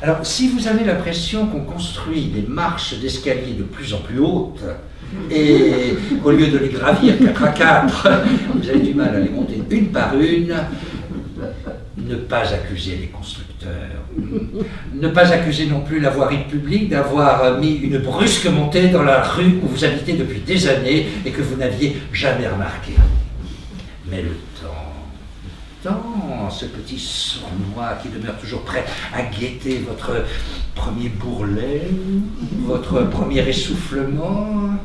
Alors, si vous avez l'impression qu'on construit des marches d'escalier de plus en plus hautes, et au lieu de les gravir 4 à 4, vous avez du mal à les monter une par une, ne pas accuser les constructeurs. Ne pas accuser non plus la voirie publique d'avoir mis une brusque montée dans la rue où vous habitez depuis des années et que vous n'aviez jamais remarqué. Mais le temps, ce petit sournois qui demeure toujours prêt à guetter votre premier bourrelet, votre premier essoufflement,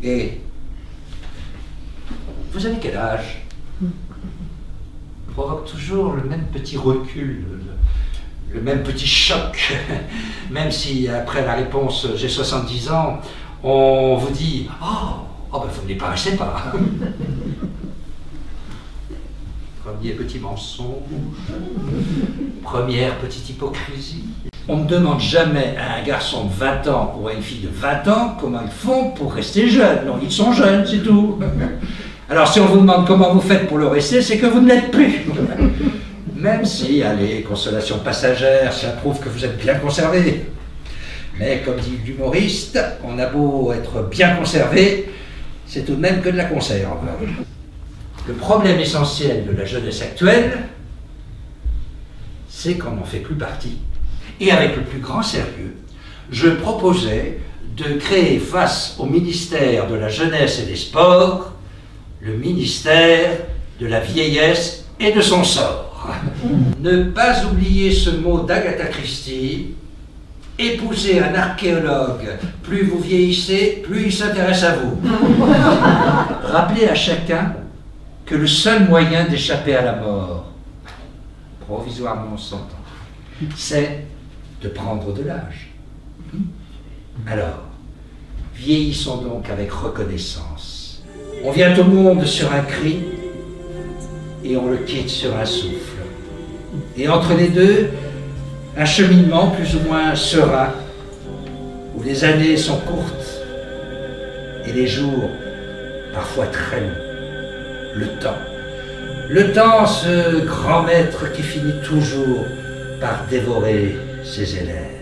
et vous avez quel âge? Provoque toujours le même petit recul, le même petit choc, même si après la réponse « j'ai 70 ans », on vous dit « oh ben vous ne les paraissez pas ». Premier petit mensonge, première petite hypocrisie. On ne demande jamais à un garçon de 20 ans ou à une fille de 20 ans comment ils font pour rester jeunes. Non, ils sont jeunes, c'est tout. Alors si on vous demande comment vous faites pour le rester, c'est que vous ne l'êtes plus. Même si, allez, consolation passagère, ça prouve que vous êtes bien conservé. Mais comme dit l'humoriste, on a beau être bien conservé, c'est tout de même que de la conserve. Le problème essentiel de la jeunesse actuelle, c'est qu'on n'en fait plus partie. Et avec le plus grand sérieux, je proposais de créer face au ministère de la Jeunesse et des Sports, le ministère de la vieillesse et de son sort. Ne pas oublier ce mot d'Agatha Christie, épouser un archéologue, plus vous vieillissez, plus il s'intéresse à vous. Rappelez à chacun que le seul moyen d'échapper à la mort, provisoirement on s'entend, c'est de prendre de l'âge. Alors, vieillissons donc avec reconnaissance. On vient au monde sur un cri et on le quitte sur un souffle. Et entre les deux, un cheminement plus ou moins serein, où les années sont courtes et les jours parfois très longs. Le temps, ce grand maître qui finit toujours par dévorer ses élèves.